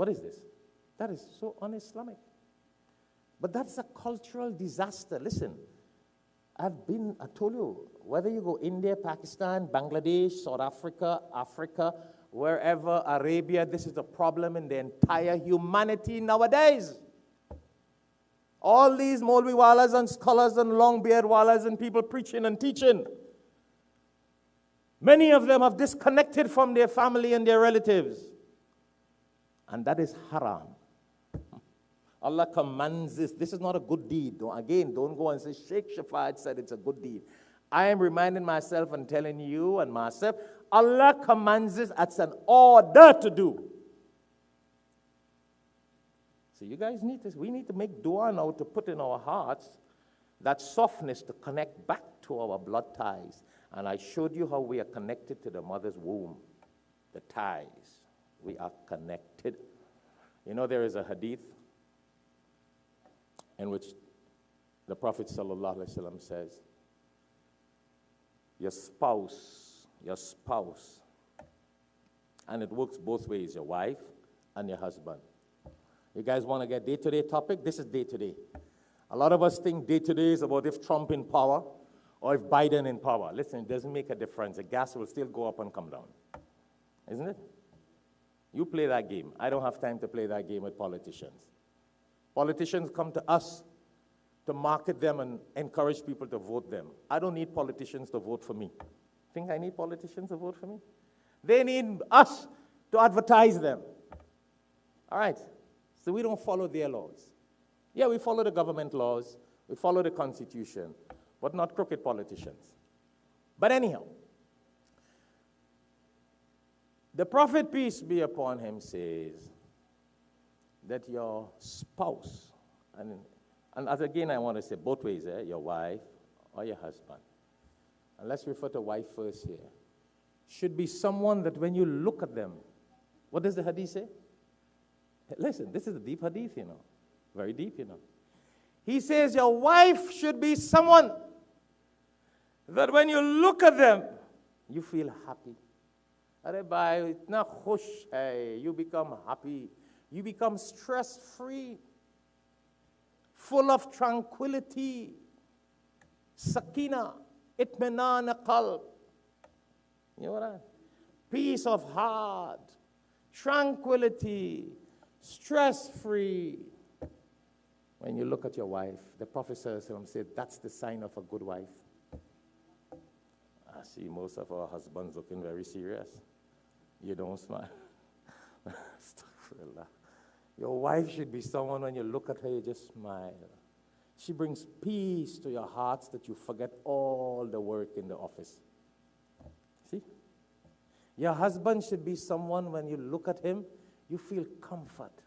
What is this? That is so un-Islamic. But that's a cultural disaster. Listen, I told you, whether you go India, Pakistan, Bangladesh, South Africa, Africa, wherever, Arabia, this is a problem in the entire humanity nowadays. All these Maulvi Walas and scholars and long beard Walas and people preaching and teaching, many of them have disconnected from their family and their relatives. And that is haram. Allah commands this. This is not a good deed. Don't go and say, Shaikh Shafayat said it's a good deed. I am reminding myself and telling you and myself, Allah commands this as an order to do. So you guys we need to make dua now to put in our hearts that softness to connect back to our blood ties. And I showed you how we are connected to the mother's womb. The ties. We are connected. You know, there is a hadith in which the Prophet ﷺ says, your spouse, and it works both ways, your wife and your husband. You guys want to get day-to-day topic? This is day-to-day. A lot of us think day-to-day is about if Trump in power or if Biden in power. Listen, it doesn't make a difference. The gas will still go up and come down. Isn't it? You play that game. I don't have time to play that game with politicians. Politicians come to us to market them and encourage people to vote them. I don't need politicians to vote for me. Think I need politicians to vote for me? They need us to advertise them. All right. So we don't follow their laws. Yeah, we follow the government laws. We follow the Constitution, but not crooked politicians. But anyhow, the Prophet, peace be upon him, says that your spouse, and as again I want to say both ways, your wife or your husband, and let's refer to wife first here, should be someone that when you look at them, what does the hadith say? Listen, this is a deep hadith, you know, very deep, you know. He says your wife should be someone that when you look at them, you feel happy. You become happy. You become stress-free, full of tranquility, sakina, itminan qalb. You know what? Peace of heart, tranquility, stress-free. When you look at your wife, the Prophet said, that's the sign of a good wife. I see most of our husbands looking very serious. You don't smile. Astaghfirullah. Your wife should be someone when you look at her, you just smile. She brings peace to your hearts that you forget all the work in the office. See? Your husband should be someone when you look at him, you feel comfort.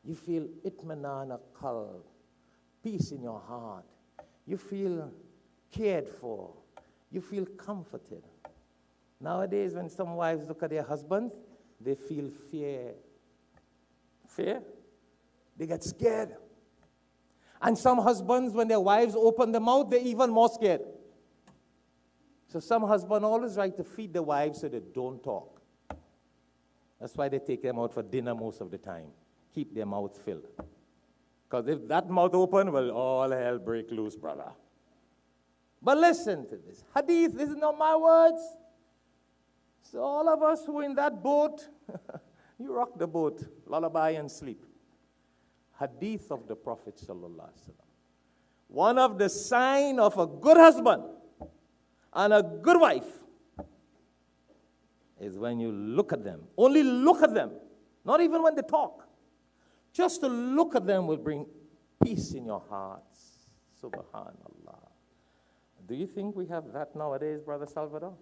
You feel itminan qalb, peace in your heart. You feel cared for. You feel comforted. Nowadays, when some wives look at their husbands, they feel fear. Fear? They get scared. And some husbands, when their wives open their mouth, they're even more scared. So some husbands always like to feed the wives so they don't talk. That's why they take them out for dinner most of the time. Keep their mouths filled. Because if that mouth open, well, all hell break loose, brother. But listen to this. Hadith, this is not my words. So all of us who are in that boat, you rock the boat, lullaby and sleep. Hadith of the Prophet sallallahu alaihi wasallam. One of the signs of a good husband and a good wife is when you look at them. Only look at them. Not even when they talk. Just to look at them will bring peace in your hearts. Subhanallah. Do you think we have that nowadays, Brother Salvador?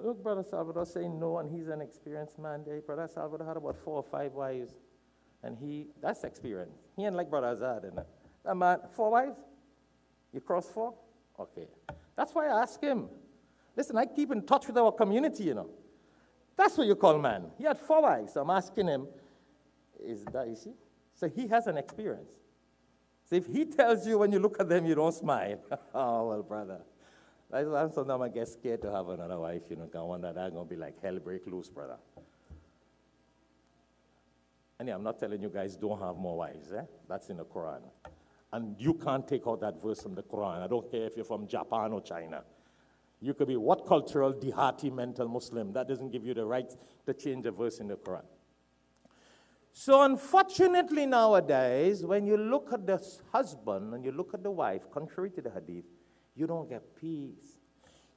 Look, Brother Salvador saying no, and he's an experienced man. Brother Salvador had about 4 or 5 wives, and that's experience. He ain't like Brother Azad, isn't it? That man, 4 wives? You cross 4? Okay. That's why I ask him. Listen, I keep in touch with our community, you know. That's what you call man. He had 4 wives, so I'm asking him, is that, you see? So he has an experience. So if he tells you when you look at them, you don't smile, oh, well, brother. That's why sometimes I get scared to have another wife, you know, because I wonder that's going to be like hell break loose, brother. And yeah, I'm not telling you guys don't have more wives, eh? That's in the Quran. And you can't take out that verse from the Quran. I don't care if you're from Japan or China. You could be what cultural, dihati, mental Muslim. That doesn't give you the right to change a verse in the Quran. So unfortunately nowadays, when you look at the husband and you look at the wife, contrary to the hadith, you don't get peace.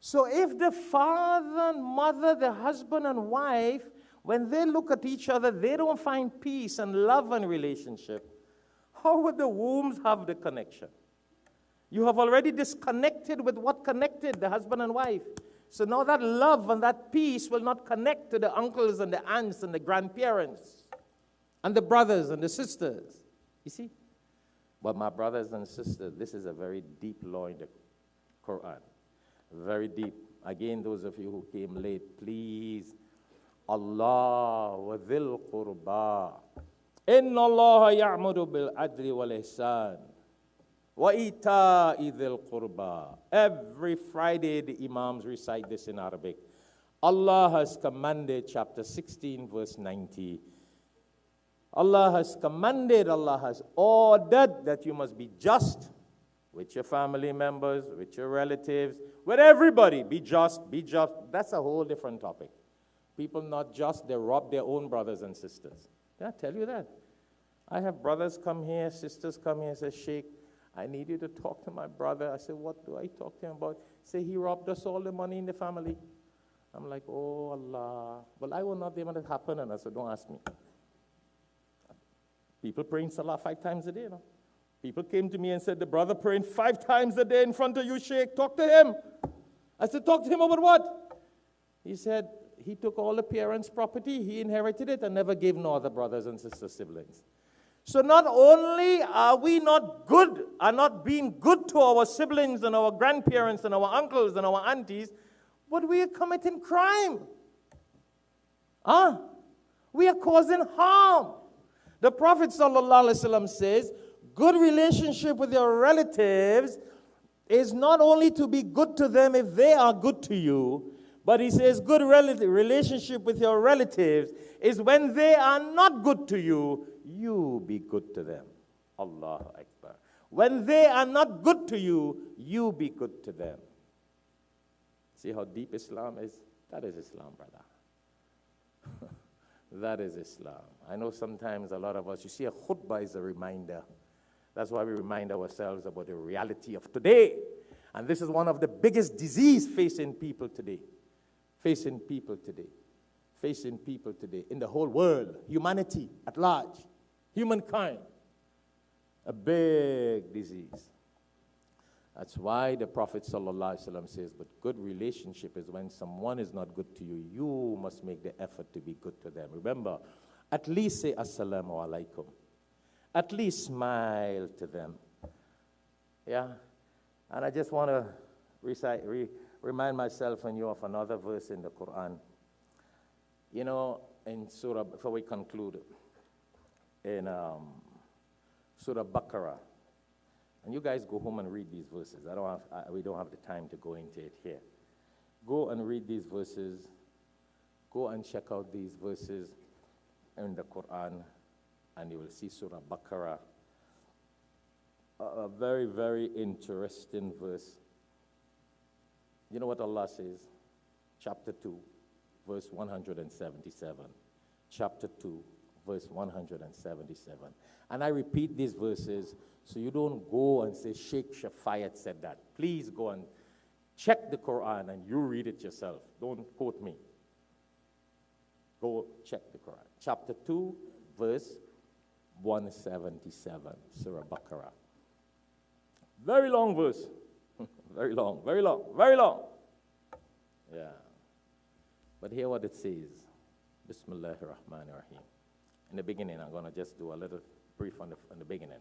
So if the father and mother, the husband and wife, when they look at each other, they don't find peace and love and relationship, how would the wombs have the connection? You have already disconnected with what connected the husband and wife. So now that love and that peace will not connect to the uncles and the aunts and the grandparents and the brothers and the sisters. You see? But my brothers and sisters, this is a very deep law in the Quran. Very deep. Again, those of you who came late, please. Allah wa dhil qurba. Inna Allah ya'muru bil adli wal ihsan. Wa ita'i dhil qurba. Every Friday the Imams recite this in Arabic. Allah has commanded, chapter 16, verse 90. Allah has commanded, Allah has ordered that you must be just with your family members, with your relatives, with everybody. Be just, be just. That's a whole different topic. People not just, they rob their own brothers and sisters. Did I tell you that? I have brothers come here, sisters come here and say, Sheikh, I need you to talk to my brother. I said, what do I talk to him about? Say, he robbed us all the money in the family. I'm like, oh, Allah. Well, I will not be able to happen, and I said, don't ask me. People praying Salah 5 times a day, no? People came to me and said, the brother praying 5 times a day in front of you, Sheikh. Talk to him. I said, talk to him about what? He said, he took all the parents' property, he inherited it, and never gave no other brothers and sisters, siblings. So not only are we not good, are not being good to our siblings and our grandparents and our uncles and our aunties, but we are committing crime. We are causing harm. The Prophet ﷺ says, good relationship with your relatives is not only to be good to them if they are good to you, but he says good relationship with your relatives is when they are not good to you, you be good to them. Allahu Akbar. When they are not good to you, you be good to them. See how deep Islam is? That is Islam, brother. That is Islam. I know sometimes a lot of us, you see, a khutbah is a reminder. That's why we remind ourselves about the reality of today. And this is one of the biggest diseases facing people today. Facing people today. Facing people today. In the whole world. Humanity at large. Humankind. A big disease. That's why the Prophet ﷺ says, but good relationship is when someone is not good to you, you must make the effort to be good to them. Remember, at least say Assalamu alaikum. At least smile to them. Yeah? And I just want to remind myself and you of another verse in the Quran. You know, in Surah, before we conclude, in Surah Baqarah, and you guys go home and read these verses. We don't have the time to go into it here. Go and read these verses. Go and check out these verses in the Quran, and you will see Surah Baqarah. A very, very interesting verse. You know what Allah says? Chapter 2, verse 177. Chapter 2, verse 177. And I repeat these verses so you don't go and say, Shaikh Shafayat said that. Please go and check the Quran and you read it yourself. Don't quote me. Go check the Quran. Chapter 2, verse 177, Surah Baqarah. Very long verse. Very long, very long, very long. Yeah. But hear what it says. Bismillahir Rahmanir Rahim. In the beginning, I'm going to just do a little brief on the beginning.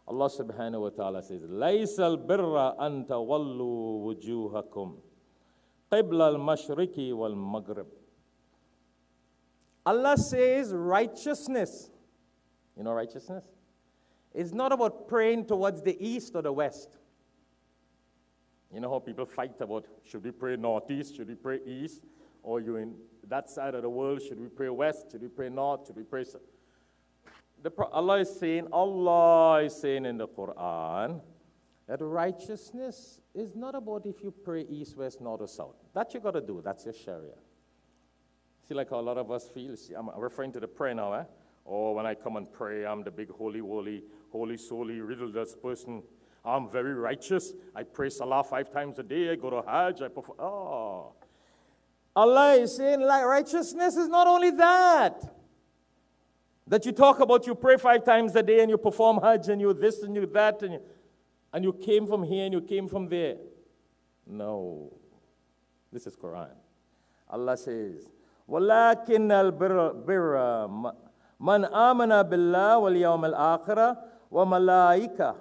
Allah subhanahu wa ta'ala says, لَيْسَ الْبِرَّ أَن تَوَلُّوا وُجُوهَكُمْ قِبْلَ الْمَشْرِقِ وَالْمَغْرِبِ. Allah says righteousness. You know righteousness? It's not about praying towards the east or the west. You know how people fight about, should we pray northeast, should we pray east? Or you in that side of the world, should we pray west, should we pray north, should we pray south? Allah is saying in the Quran that righteousness is not about if you pray east, west, north, or south. That you got to do. That's your Sharia. See, like how a lot of us feel. See, I'm referring to the prayer now, eh? Oh, when I come and pray, I'm the big holy, solely, riddle-less person. I'm very righteous. I pray Salah 5 times a day. I go to Hajj. I perform. Oh. Allah is saying, like, righteousness is not only that. That you talk about, you pray 5 times a day and you perform Hajj and you this and you that and you came from here and you came from there. No. This is Quran. Allah says, وَلَكِنَّ الْبِرَّ مَنْ آمَنَ بِاللَّهِ وَالْيَوْمِ الْآخِرَةِ وَمَلَائِكَةِ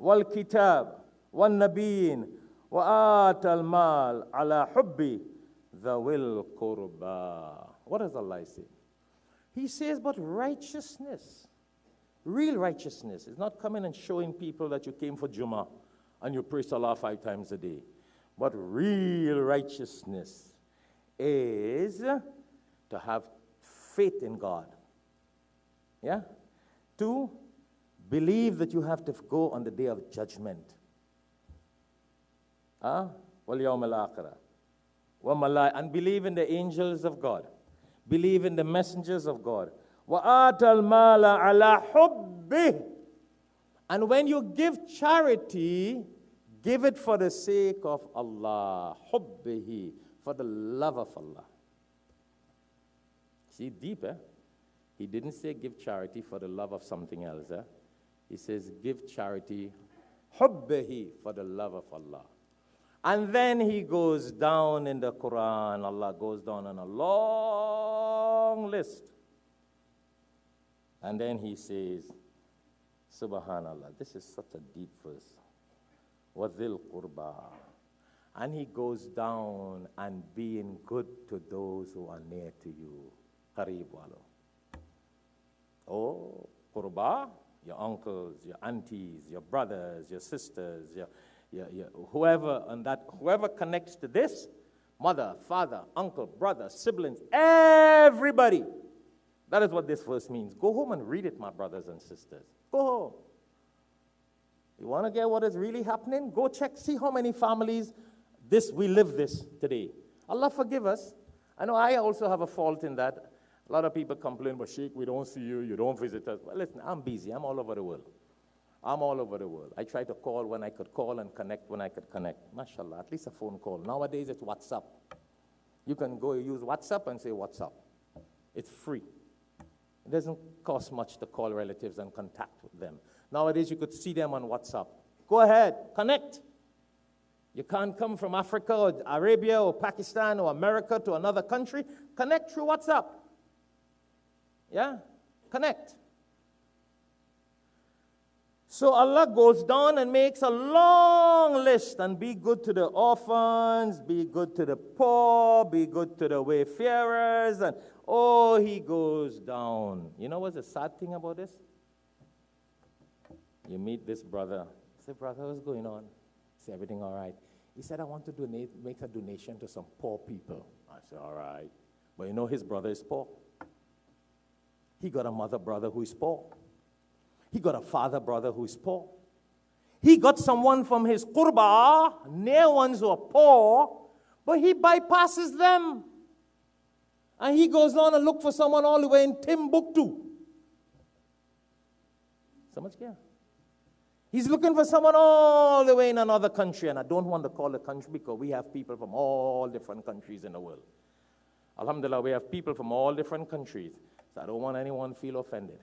وَالْكِتَابِ وَالنَّبِيِّينَ وَآتَى الْمَالَ عَلَى حُبِّ ذَوِي الْقُرْبَى. What does Allah say? He says, but righteousness, real righteousness, is not coming and showing people that you came for Jummah and you pray Salah 5 times a day. But real righteousness is to have faith in God. Yeah? To believe that you have to go on the day of judgment. وَالْيَوْمَ الْآخِرَةِ and believe in the angels of God. Believe in the messengers of God. وَآتَ الْمَالَ عَلَى حُبِّهِ. And when you give charity, give it for the sake of Allah. حُبِّهِ. For the love of Allah. See, deep, eh? He didn't say give charity for the love of something else, eh? He says give charity, حُبِّهِ, for the love of Allah. And then he goes down in the Quran, Allah goes down on a long list. And then he says, Subhanallah, this is such a deep verse. وَذِلْ قُرْبَى. And he goes down and being good to those who are near to you. Qareeb walo. Oh, qurba, your uncles, your aunties, your brothers, your sisters, whoever connects to this, mother, father, uncle, brother, siblings, everybody. That is what this verse means. Go home and read it, my brothers and sisters. Go home. You want to get what is really happening? Go check, see how many families we live this today. Allah forgive us. I know I also have a fault in that. A lot of people complain, but Sheikh, we don't see you, you don't visit us. Well, listen, I'm busy. I'm all over the world. I try to call when I could call and connect when I could connect. MashaAllah, at least a phone call. Nowadays, it's WhatsApp. You can go use WhatsApp and say WhatsApp. It's free. It doesn't cost much to call relatives and contact with them. Nowadays, you could see them on WhatsApp. Go ahead, connect. You can't come from Africa or Arabia or Pakistan or America to another country. Connect through WhatsApp. Yeah? Connect. So Allah goes down and makes a long list and be good to the orphans, be good to the poor, be good to the wayfarers, and he goes down. You know what's the sad thing about this? You meet this brother. Say, brother, what's going on? Say, everything all right? He said, I want to make a donation to some poor people. I said, all right. But you know his brother is poor. He got a mother brother who is poor. He got a father brother who is poor. He got someone from his qurba, near ones who are poor, but he bypasses them. And he goes on and look for someone all the way in Timbuktu. So much care. He's looking for someone all the way in another country, and I don't want to call it country because we have people from all different countries in the world. Alhamdulillah, we have people from all different countries, so I don't want anyone to feel offended.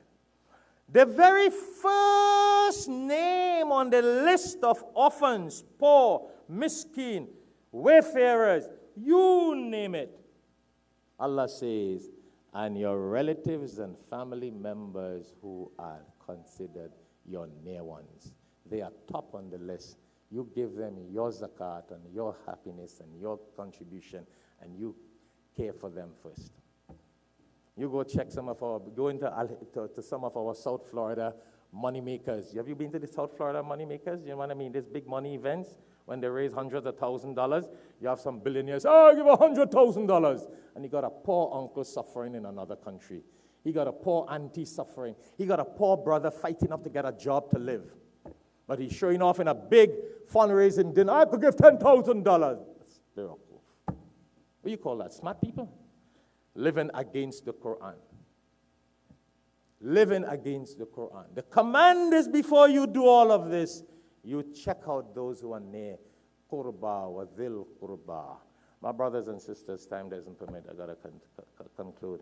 The very first name on the list of orphans, poor, miskin, wayfarers, you name it, Allah says, and your relatives and family members who are considered your near ones. They are top on the list. You give them your zakat and your happiness and your contribution, and you care for them first. You go check go into some of our South Florida money makers. Have you been to the South Florida money makers? You know what I mean? These big money events, when they raise hundreds of $1,000s, you have some billionaires, give $100,000. And you got a poor uncle suffering in another country. He got a poor auntie suffering. He got a poor brother fighting up to get a job to live. But he's showing off in a big fundraising dinner. I could give $10,000. What do you call that? Smart people? Living against the Quran. Living against the Quran. The command is before you do all of this, you check out those who are near qurba wa dhil qurba. My brothers and sisters, time doesn't permit. I got to conclude.